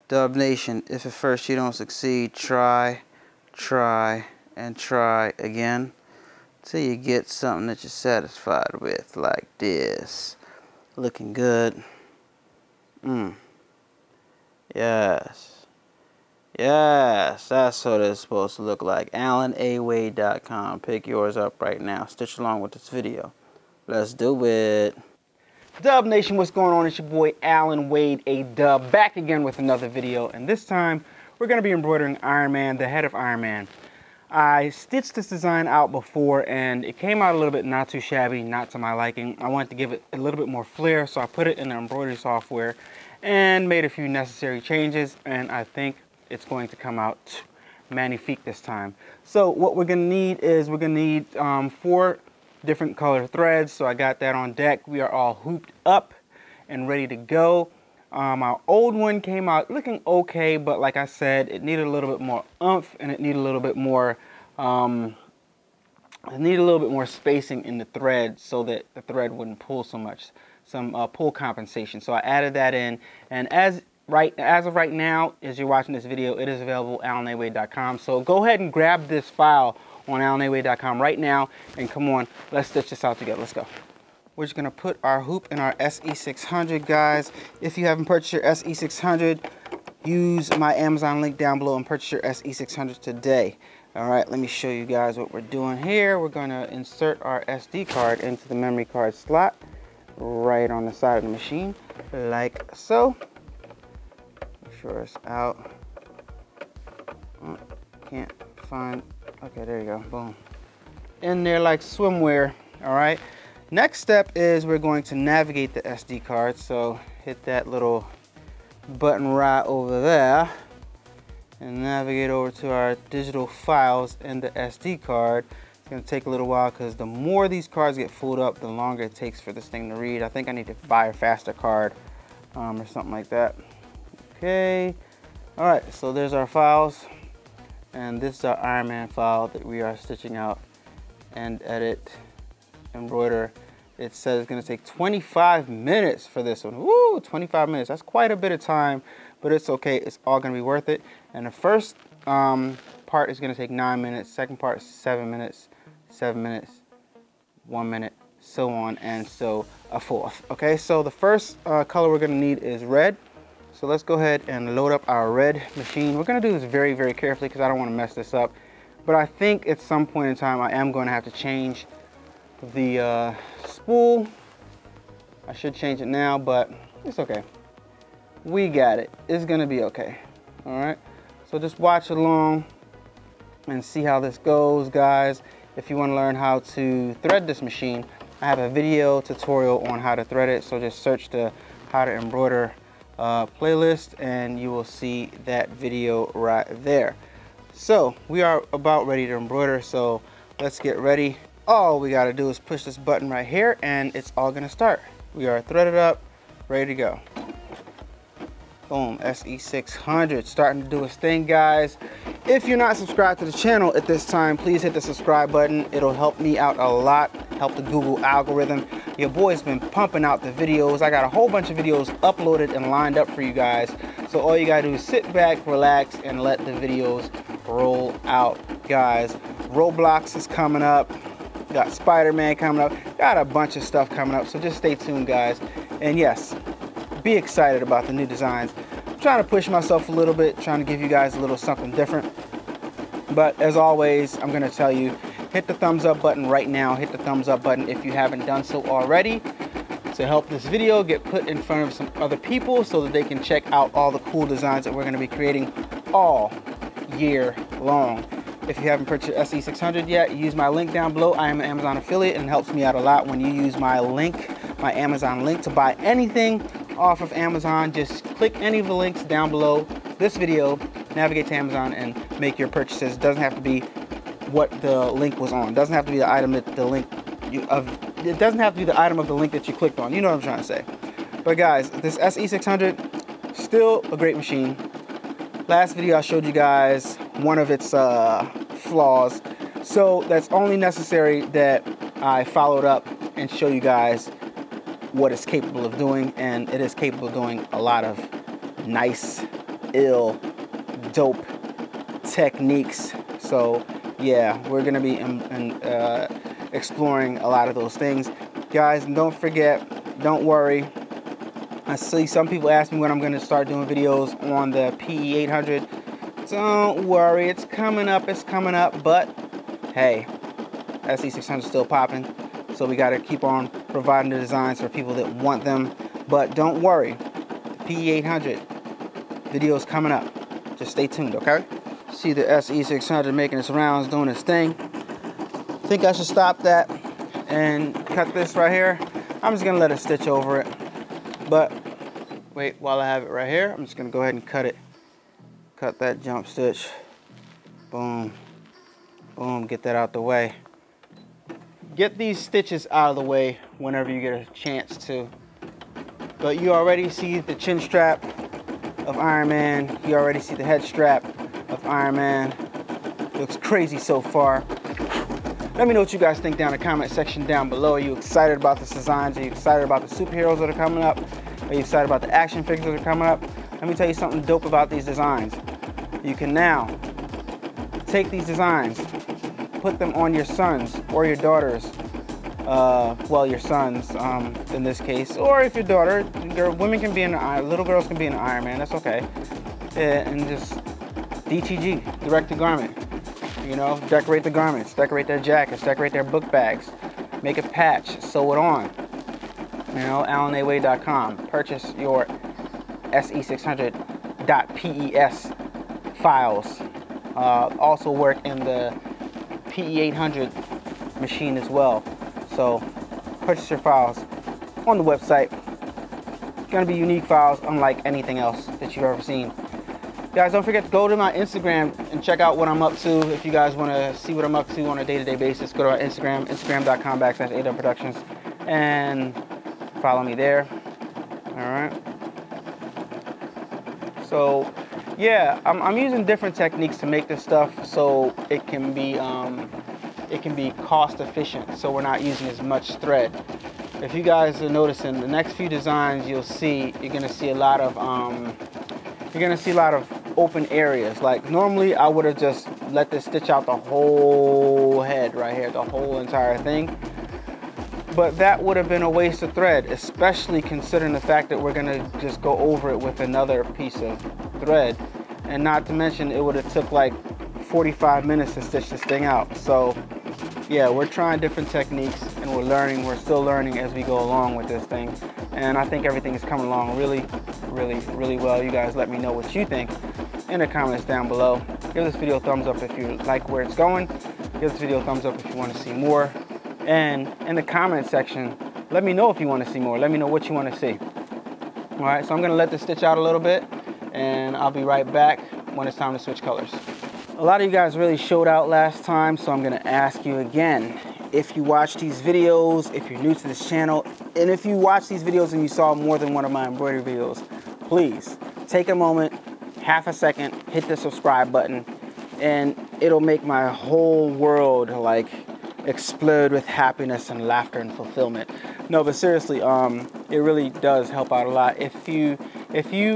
Dub Nation, if at first you don't succeed, try, and try again till you get something that you're satisfied with, like this. Looking good. Yes. Yes, that's what it's supposed to look like. AllanAWade.com. Pick yours up right now. Stitch along with this video. Let's do it. Dub Nation, what's going on? It's your boy Allan Wade A-Dubb, back again with another video, and this time we're going to be embroidering Iron Man, the head of Iron Man. I stitched this design out before and it came out a little bit not too shabby, not to my liking. I wanted to give it a little bit more flair, so I put it in the embroidery software and made a few necessary changes, and I think it's going to come out magnifique this time. So what we're going to need is we're going to need 4 different color threads, so I got that on deck. We are all hooped up and ready to go. Our old one came out looking okay, but like I said, it needed a little bit more oomph, and it needed a little bit more spacing in the thread so that the thread wouldn't pull so much, some pull compensation. So I added that in, and as of right now, as you're watching this video, it is available at AllanAWade.com. So go ahead and grab this file on AllanAWade.com right now, and come on, let's stitch this out together. Let's go. We're just gonna put our hoop in our SE600, guys. If you haven't purchased your SE600, use my Amazon link down below and purchase your SE600 today. All right, let me show you guys what we're doing here. We're gonna insert our SD card into the memory card slot right on the side of the machine, like so. Make sure it's out. Can't find. Okay, there you go, boom. In there like swimwear, all right? Next step is we're going to navigate the SD card. So hit that little button right over there and navigate over to our digital files in the SD card. It's gonna take a little while because the more these cards get filled up, the longer it takes for this thing to read. I think I need to buy a faster card or something like that. Okay, all right, so there's our files. And this is our Iron Man file that we are stitching out and edit, embroider. It says it's gonna take 25 minutes for this one. Woo, 25 minutes, that's quite a bit of time, but it's okay, it's all gonna be worth it. And the first part is gonna take 9 minutes, second part is 7 minutes, 7 minutes, 1 minute, so on and so forth. Okay, so the first color we're gonna need is red. So let's go ahead and load up our red machine. We're gonna do this very, very carefully because I don't wanna mess this up. But I think at some point in time, I am gonna have to change the spool. I should change it now, but it's okay. We got it, it's gonna be okay, all right? So just watch along and see how this goes, guys. If you wanna learn how to thread this machine, I have a video tutorial on how to thread it. So just search the how to embroider playlist and you will see that video right there. So we are about ready to embroider, so let's get ready. All we got to do is push this button right here and it's all gonna start. We are threaded up, ready to go. Boom, SE600 starting to do its thing, guys. If you're not subscribed to the channel at this time, please hit the subscribe button. It'll help me out a lot, help the Google algorithm. Your boy's been pumping out the videos. I got a whole bunch of videos uploaded and lined up for you guys. So all you gotta do is sit back, relax, and let the videos roll out, guys. Roblox is coming up. Got Spider-Man coming up. Got a bunch of stuff coming up, so just stay tuned, guys. And yes, be excited about the new designs. I'm trying to push myself a little bit, trying to give you guys a little something different. But as always, I'm gonna tell you, hit the thumbs up button right now. Hit the thumbs up button if you haven't done so already, to help this video get put in front of some other people so that they can check out all the cool designs that we're gonna be creating all year long. If you haven't purchased SE600 yet, use my link down below. I am an Amazon affiliate and it helps me out a lot when you use my link, my Amazon link, to buy anything off of Amazon. Just click any of the links down below this video, navigate to Amazon and make your purchases. It doesn't have to be what the link was on. It doesn't have to be the item that the link it doesn't have to be the item of the link that you clicked on. You know what I'm trying to say. But guys, this SE600, still a great machine. Last video I showed you guys one of its flaws. So that's only necessary that I followed up and show you guys what it's capable of doing, and it is capable of doing a lot of nice ill, dope techniques. So yeah, we're gonna be exploring a lot of those things. Guys, don't forget, don't worry. I see some people ask me when I'm gonna start doing videos on the PE800. Don't worry, it's coming up, but hey, SE600 is still popping. So we gotta keep on providing the designs for people that want them. But don't worry, the PE800 videos coming up. Just stay tuned, okay? See the SE600 making its rounds, doing its thing. Think I should stop that and cut this right here. I'm just gonna let it stitch over it. But wait, while I have it right here, I'm just gonna go ahead and cut it. Cut that jump stitch. Boom, boom, get that out the way. Get these stitches out of the way whenever you get a chance to. But you already see the chin strap of Ironman. You already see the head strap of Ironman. Looks crazy so far. Let me know what you guys think down in the comment section down below. Are you excited about this designs? Are you excited about the superheroes that are coming up? Are you excited about the action figures that are coming up? Let me tell you something dope about these designs. You can now take these designs, put them on your sons or your daughters. Well, your sons in this case, or if your daughter, women can be in the little girls can be in the Ironman. That's okay. And just DTG, direct to garment. You know, decorate the garments, decorate their jackets, decorate their book bags, make a patch, sew it on. You know, AllanAway.com. Purchase your SE600.pes files. Also work in the PE800 machine as well. So purchase your files on the website. It's gonna be unique files unlike anything else that you've ever seen. Guys, don't forget to go to my Instagram and check out what I'm up to. If you guys want to see what I'm up to on a day-to-day basis, go to our Instagram, instagram.com/adubbproductions, and follow me there. All right. So, yeah, I'm using different techniques to make this stuff so it can be cost efficient. So we're not using as much thread. If you guys are noticing, the next few designs you're gonna see a lot of open areas. Like normally I would have just let this stitch out the whole head right here, the whole entire thing. But that would have been a waste of thread, especially considering the fact that we're gonna just go over it with another piece of thread. And not to mention it would have took like 45 minutes to stitch this thing out. So yeah, we're trying different techniques and we're still learning as we go along with this thing. And I think everything is coming along really well. You guys let me know what you think in the comments down below. Give this video a thumbs up if you like where it's going. Give this video a thumbs up if you want to see more. And in the comment section, let me know if you want to see more. Let me know what you want to see. All right, so I'm gonna let this stitch out a little bit and I'll be right back when it's time to switch colors. A lot of you guys really showed out last time, so I'm gonna ask you again. If you watch these videos, if you're new to this channel, and if you watch these videos and you saw more than one of my embroidery videos, please take a moment, half a second, hit the subscribe button, and it'll make my whole world like explode with happiness and laughter and fulfillment. No, but seriously, it really does help out a lot. If you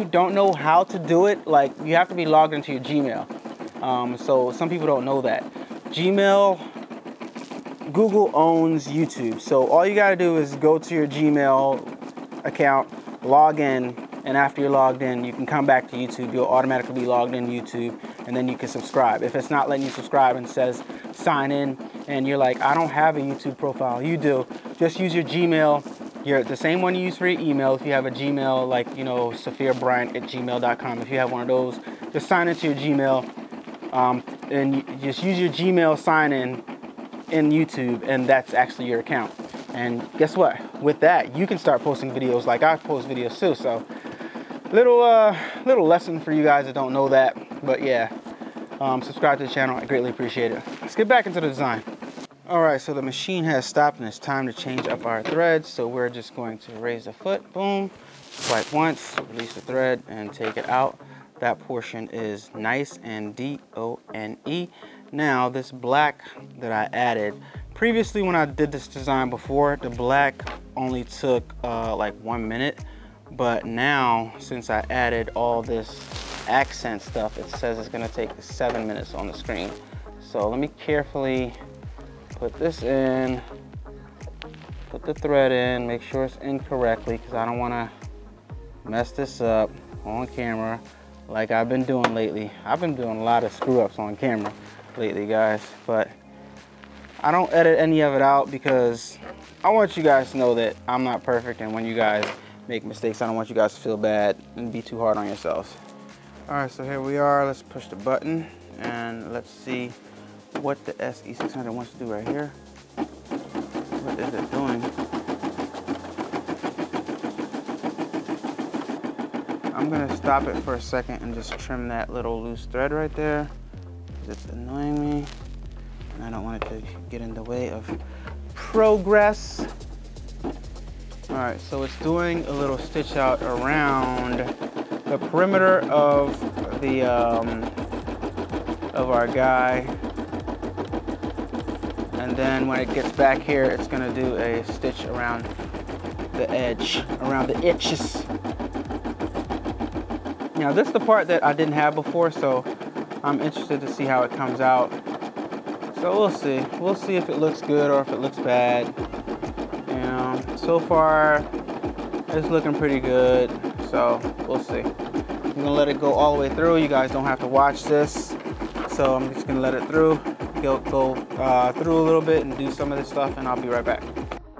don't know how to do it, like you have to be logged into your Gmail. So some people don't know that. Google owns YouTube. So all you gotta do is go to your Gmail account, log in, and after you're logged in, you can come back to YouTube. You'll automatically be logged in YouTube, and then you can subscribe. If it's not letting you subscribe and says sign in, and you're like, I don't have a YouTube profile, you do. Just use your Gmail, the same one you use for your email. If you have a Gmail, like, you know, SophiaBryant@gmail.com, if you have one of those, just sign into your Gmail, and you just use your Gmail sign in YouTube, and that's actually your account. And guess what? With that, you can start posting videos like I post videos too. So little lesson for you guys that don't know that. But yeah, subscribe to the channel. I greatly appreciate it. Let's get back into the design. All right, so the machine has stopped and it's time to change up our threads. So we're just going to raise the foot, boom, swipe once, release the thread and take it out. That portion is nice and D-O-N-E. Now this black that I added, previously when I did this design before, the black only took like 1 minute. But now, since I added all this accent stuff, it says it's gonna take 7 minutes on the screen. So let me carefully put this in, put the thread in, make sure it's in correctly, because I don't wanna mess this up on camera like I've been doing lately. I've been doing a lot of screw ups on camera lately, guys, but I don't edit any of it out because I want you guys to know that I'm not perfect, and when you guys make mistakes, I don't want you guys to feel bad and be too hard on yourselves. All right, so here we are. Let's push the button and let's see what the SE600 wants to do right here. What is it doing? I'm gonna stop it for a second and just trim that little loose thread right there. It's annoying me, and I don't want it to get in the way of progress. All right, so it's doing a little stitch out around the perimeter of the of our guy, and then when it gets back here, it's gonna do a stitch around the edge, around the itches. Now this is the part that I didn't have before, so I'm interested to see how it comes out. So we'll see. We'll see if it looks good or if it looks bad. You know, so far it's looking pretty good. So we'll see. I'm gonna let it go all the way through. You guys don't have to watch this. So I'm just gonna let it through, go through a little bit and do some of this stuff, and I'll be right back.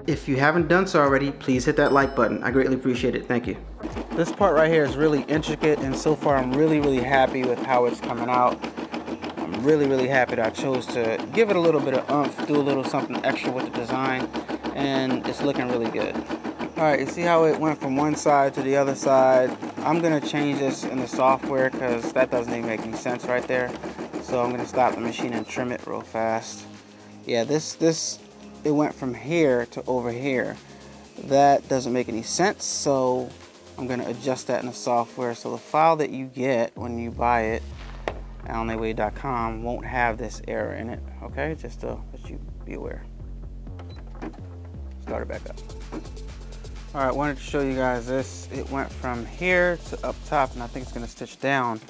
If you haven't done so already, please hit that like button. I greatly appreciate it. Thank you. This part right here is really intricate, and so far I'm really happy with how it's coming out. I'm really happy that I chose to give it a little bit of oomph, do a little something extra with the design, and it's looking really good. All right, you see how it went from one side to the other side? I'm gonna change this in the software because that doesn't even make any sense right there. So I'm gonna stop the machine and trim it real fast. Yeah, it went from here to over here. That doesn't make any sense, so I'm gonna adjust that in the software. So the file that you get when you buy it, AllanAway.com, won't have this error in it, okay? Just to let you be aware. Start it back up. All right, wanted to show you guys this. It went from here to up top, and I think it's gonna stitch down,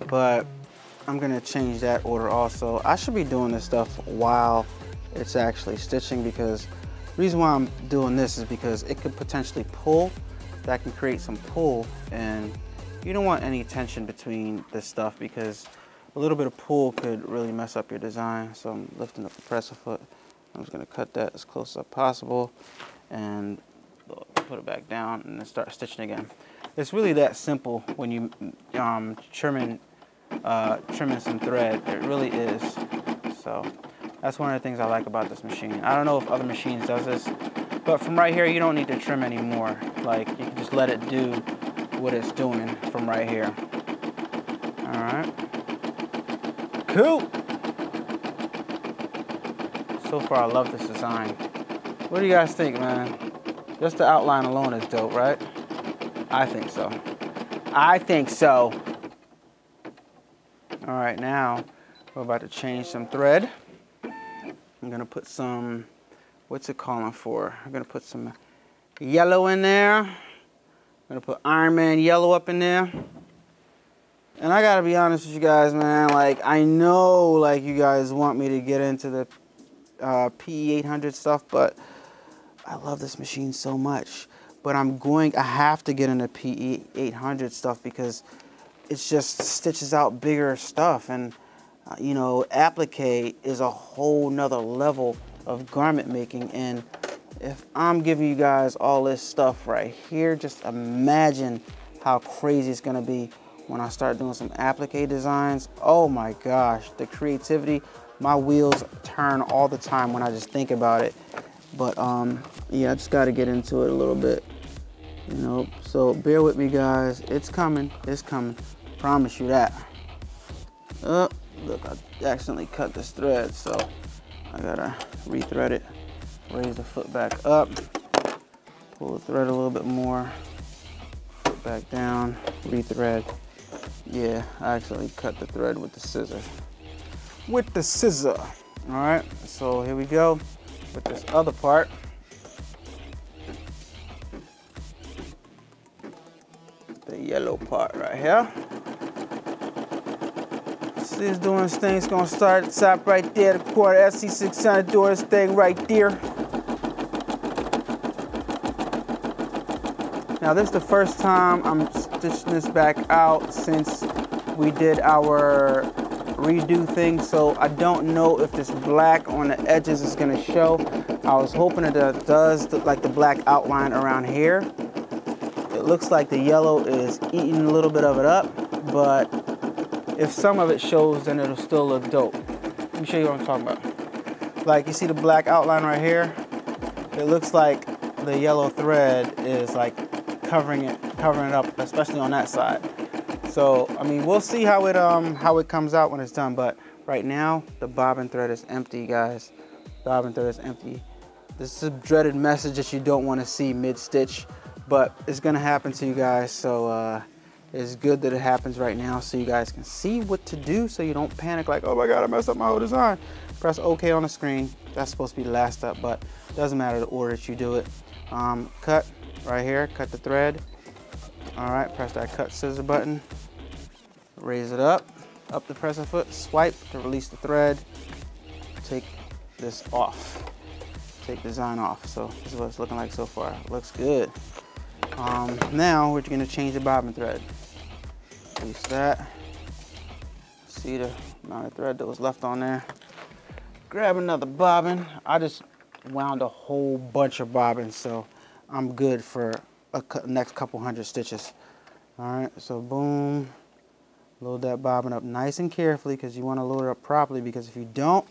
but I'm gonna change that order also. I should be doing this stuff while it's actually stitching, because the reason why I'm doing this is because it could potentially pull. That can create some pull, and you don't want any tension between this stuff because a little bit of pull could really mess up your design. So I'm lifting up the presser foot. I'm just gonna cut that as close as possible and put it back down and then start stitching again. It's really that simple when you trimming some thread. It really is. So that's one of the things I like about this machine. I don't know if other machines does this, but from right here, you don't need to trim anymore. Like, you can just let it do what it's doing from right here. All right. Cool. So far, I love this design. What do you guys think, man? Just the outline alone is dope, right? I think so. I think so. All right, now we're about to change some thread. I'm gonna put some, what's it calling for? I'm gonna put some yellow in there. I'm gonna put Ironman yellow up in there. And I gotta be honest with you guys, man, like, I know, like, you guys want me to get into the PE800 stuff, but I love this machine so much. But I have to get into PE800 stuff because it's just stitches out bigger stuff. And, you know, applique is a whole nother level of garment making. And if I'm giving you guys all this stuff right here, just imagine how crazy it's gonna be when I start doing some applique designs. Oh my gosh, the creativity, my wheels turn all the time when I just think about it. But yeah, I just gotta get into it a little bit, you know, so bear with me, guys. It's coming, promise you that. Oh, look, I accidentally cut this thread, so I gotta rethread it. Raise the foot back up, pull the thread a little bit more, foot back down, rethread. Yeah, I accidentally cut the thread with the scissor. All right, so here we go with this other part. The yellow part right here. See it's doing its thing. It's gonna start at the top right there. The quarter SE600 doing its thing right there. Now this is the first time I'm stitching this back out since we did our redo thing, so I don't know if this black on the edges is gonna show. I was hoping that it does look like the black outline around here. It looks like the yellow is eating a little bit of it up, but if some of it shows, then it'll still look dope. Let me show you what I'm talking about. Like, you see the black outline right here? It looks like the yellow thread is like covering it up, especially on that side. So, I mean, we'll see how it comes out when it's done, but right now, the bobbin thread is empty, guys. Bobbin thread is empty. This is a dreaded message that you don't want to see mid-stitch, but it's gonna happen to you guys, so it's good that it happens right now so you guys can see what to do so you don't panic like, oh my God, I messed up my whole design. Press OK on the screen. That's supposed to be the last step, but it doesn't matter the order that you do it. Cut right here, cut the thread. All right, press that cut scissor button. Raise it up the presser foot, swipe to release the thread. Take this off. Take the design off. So this is what it's looking like so far. It looks good. Now we're gonna change the bobbin thread. Release that. See the amount of thread that was left on there. Grab another bobbin. I just wound a whole bunch of bobbins, so I'm good for a next couple hundred stitches. All right, so boom. Load that bobbin up nice and carefully because you want to load it up properly, because if you don't,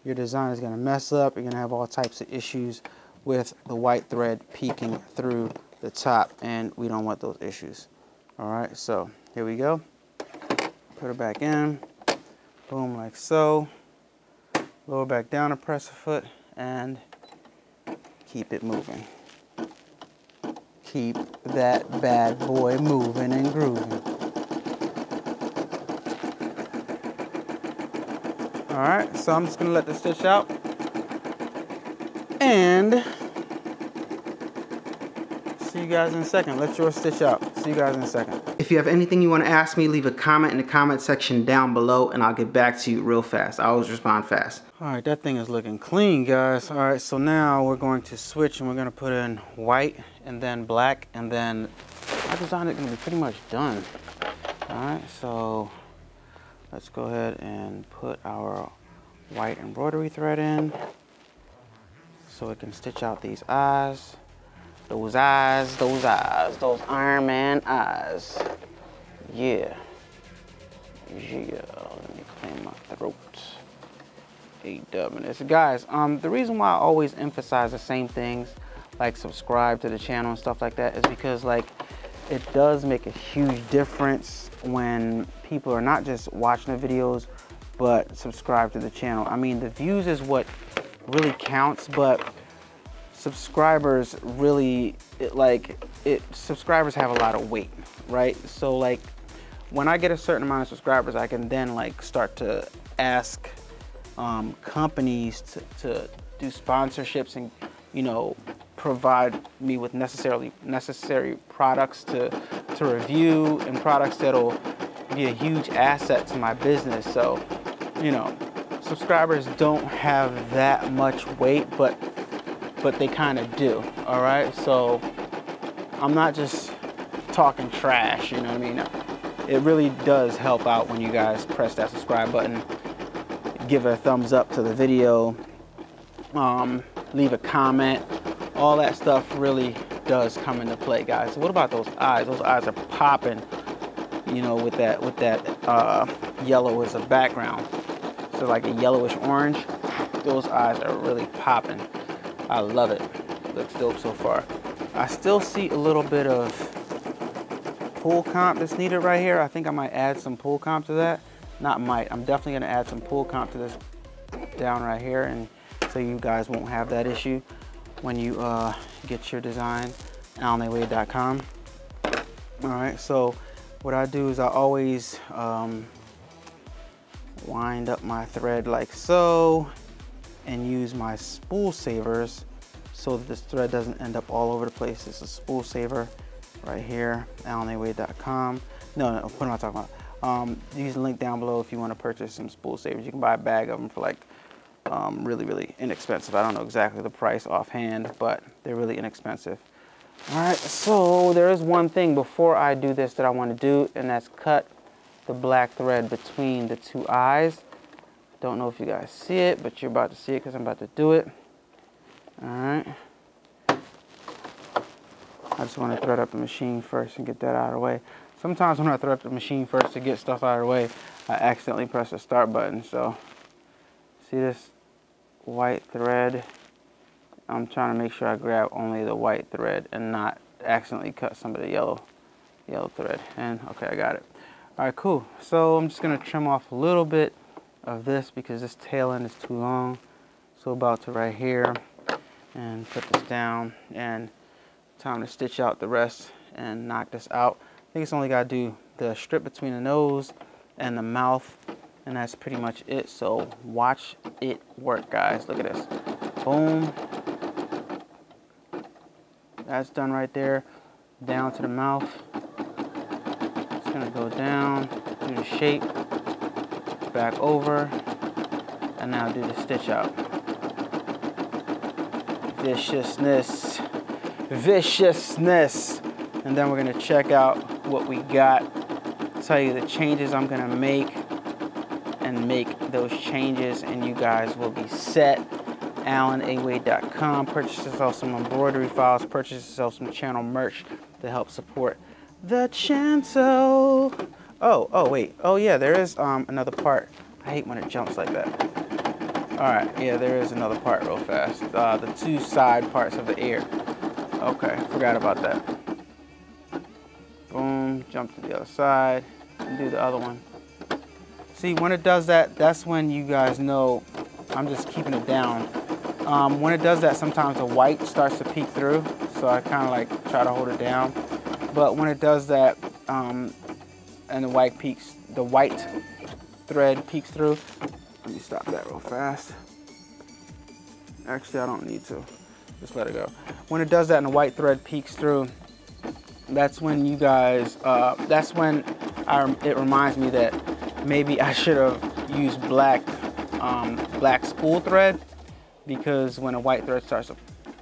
your design is going to mess up. You're going to have all types of issues with the white thread peeking through the top, and we don't want those issues. All right, so here we go. Put it back in. Boom, like so. Lower back down the presser foot and keep it moving. Keep that bad boy moving and grooving. All right, so I'm just gonna let this stitch out and see you guys in a second. Let yours stitch out. See you guys in a second. If you have anything you want to ask me, leave a comment in the comment section down below and I'll get back to you real fast. I always respond fast. All right, that thing is looking clean, guys. All right, so now we're going to switch and we're gonna put in white and then black, and then our design is gonna be pretty much done. All right, so let's go ahead and put our white embroidery thread in so it can stitch out these eyes. Those eyes, those eyes, those Iron Man eyes. Yeah. Yeah, let me clean my throat. A-Dubb in this. Guys, the reason why I always emphasize the same things, like subscribe to the channel and stuff like that, is because like it does make a huge difference when people are not just watching the videos, but subscribe to the channel. I mean, the views is what really counts, but subscribers really, subscribers have a lot of weight, right? So like when I get a certain amount of subscribers, I can then like start to ask companies to do sponsorships and, you know, provide me with necessary products to review, and products that'll be a huge asset to my business. So, you know, subscribers don't have that much weight, but they kind of do. All right, so I'm not just talking trash, you know what I mean? It really does help out when you guys press that subscribe button, give a thumbs up to the video, leave a comment. All that stuff really does come into play, guys. So what about those eyes? Those eyes are popping, you know, with that yellow as a background. So like a yellowish orange. Those eyes are really popping. I love it. Looks dope so far. I still see a little bit of pull comp that's needed right here. I think I might add some pull comp to that. Not might, I'm definitely gonna add some pull comp to this down right here, and so you guys won't have that issue when you get your design allanaway.com. All right, so what I do is I always wind up my thread like so and use my spool savers so that this thread doesn't end up all over the place. It's a spool saver right here, allanaway.com. No, what am I talking about? Use the link down below if you want to purchase some spool savers. You can buy a bag of them for like really, really inexpensive. I don't know exactly the price offhand, but they're really inexpensive. All right, so there is one thing before I do this that I want to do, and that's cut the black thread between the two eyes. Don't know if you guys see it, but you're about to see it because I'm about to do it. All right. I just want to thread up the machine first and get that out of the way. Sometimes when I thread up the machine first to get stuff out of the way, I accidentally press the start button. So, see this white thread? I'm trying to make sure I grab only the white thread and not accidentally cut some of the yellow thread. And okay, I got it. All right, cool. So I'm just gonna trim off a little bit of this because this tail end is too long. So about to right here, and put this down, and time to stitch out the rest and knock this out. I think it's only gotta do the strip between the nose and the mouth, and that's pretty much it. So watch it work, guys. Look at this. Boom. That's done right there. Down to the mouth. It's gonna go down, do the shape, back over, and now do the stitch out. Viciousness. Viciousness. And then we're gonna check out what we got. Tell you the changes I'm gonna make, and make those changes, and you guys will be set. AllanAwade.com. Purchase yourself some embroidery files. Purchase yourself some channel merch to help support the channel. Oh wait. Oh yeah, there is another part. I hate when it jumps like that. All right, yeah, there is another part real fast. The two side parts of the ear. Okay, forgot about that. Boom, jump to the other side and do the other one. See, when it does that, that's when you guys know I'm just keeping it down. When it does that, sometimes the white starts to peek through, so I kind of like try to hold it down. But when it does that, and the white thread peeks through, let me stop that real fast. Actually, I don't need to. Just let it go. When it does that and the white thread peeks through, that's when you guys, that's when it reminds me that maybe I should have used black spool thread, because when a white thread starts to,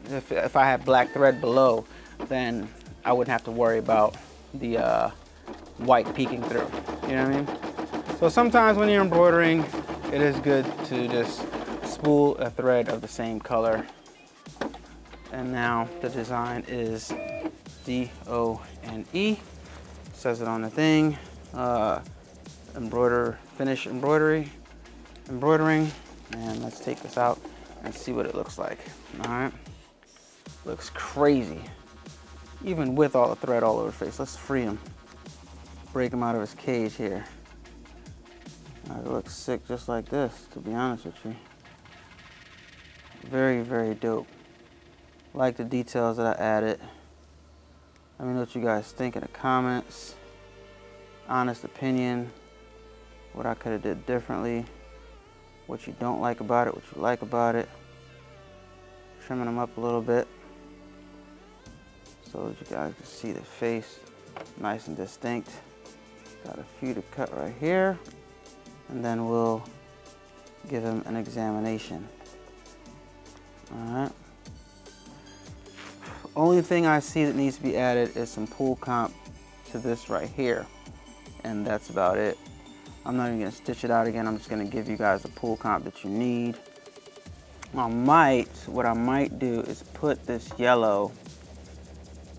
if I had black thread below, then I wouldn't have to worry about the white peeking through. You know what I mean? So sometimes when you're embroidering, it is good to just spool a thread of the same color. And now the design is D-O-N-E. Says it on the thing. Finish embroidering. And let's take this out and see what it looks like. All right. Looks crazy. Even with all the thread all over the face. Let's free him. Break him out of his cage here. It looks sick just like this, to be honest with you. Very, very dope. Like the details that I added. Let me know what you guys think in the comments. Honest opinion. What I could have did differently. What you don't like about it, what you like about it. Trimming them up a little bit so that you guys can see the face nice and distinct. Got a few to cut right here, and then we'll give him an examination. All right. Only thing I see that needs to be added is some pool comp to this right here, and that's about it. I'm not even gonna stitch it out again. I'm just gonna give you guys the pool comp that you need. What I might do is put this yellow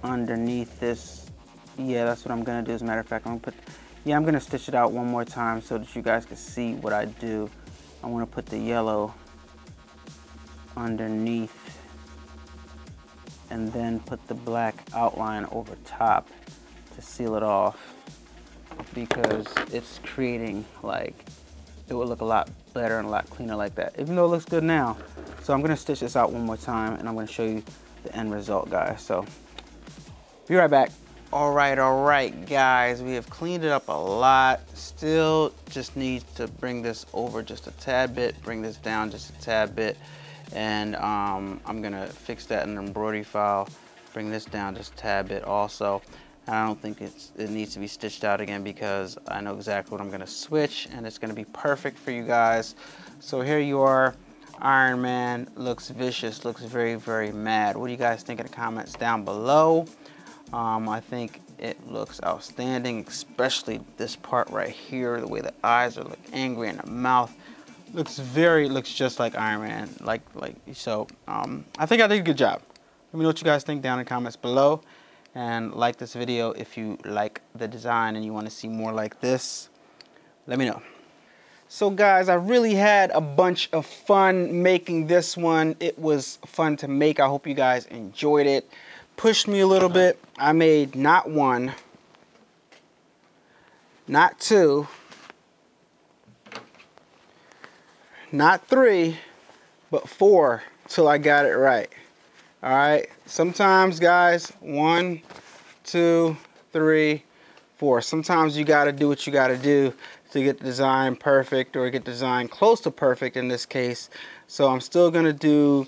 underneath this. Yeah, that's what I'm gonna do. As a matter of fact, I'm gonna stitch it out one more time so that you guys can see what I do. I wanna put the yellow underneath and then put the black outline over top to seal it off, because it's creating, like, it would look a lot better and a lot cleaner like that, even though it looks good now. So I'm gonna stitch this out one more time and I'm gonna show you the end result, guys. So be right back. All right, guys, we have cleaned it up a lot. Still just need to bring this over just a tad bit, bring this down just a tad bit, and I'm gonna fix that in an embroidery file, bring this down just a tad bit also. And I don't think it needs to be stitched out again because I know exactly what I'm gonna switch and it's gonna be perfect for you guys. So here you are. Iron Man looks vicious, looks very, very mad. What do you guys think in the comments down below? I think it looks outstanding, especially this part right here, the way the eyes are look angry and the mouth looks just like Iron Man. I think I did a good job. Let me know what you guys think down in the comments below, and like this video if you like the design and you want to see more like this. Let me know. So guys, I really had a bunch of fun making this one. It was fun to make. I hope you guys enjoyed it. Pushed me a little bit. I made not one, not two, not three, but 4 till I got it right. All right. Sometimes, guys, 1, 2, 3, 4. Sometimes you got to do what you got to do to get the design perfect, or get the design close to perfect in this case. So I'm still going to do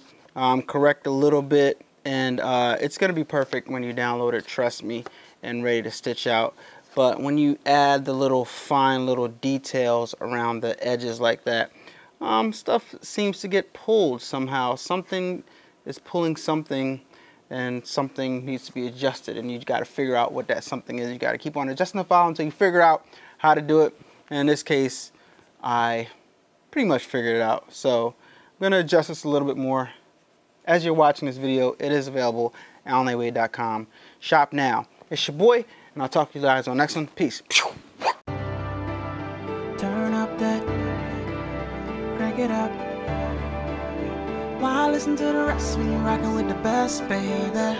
correct a little bit, and it's going to be perfect when you download it, trust me, and ready to stitch out. But when you add the little fine little details around the edges like that, stuff seems to get pulled somehow. Something is pulling something, and something needs to be adjusted, and you got to figure out what that something is. You got to keep on adjusting the file until you figure out how to do it. And in this case, I pretty much figured it out. So I'm going to adjust this a little bit more. As you're watching this video, it is available at AllanWade.com. Shop now. It's your boy, and I'll talk to you guys on the next one. Peace. Turn up that, crank it up. Why listen to the rest when you're rocking with the best, baby?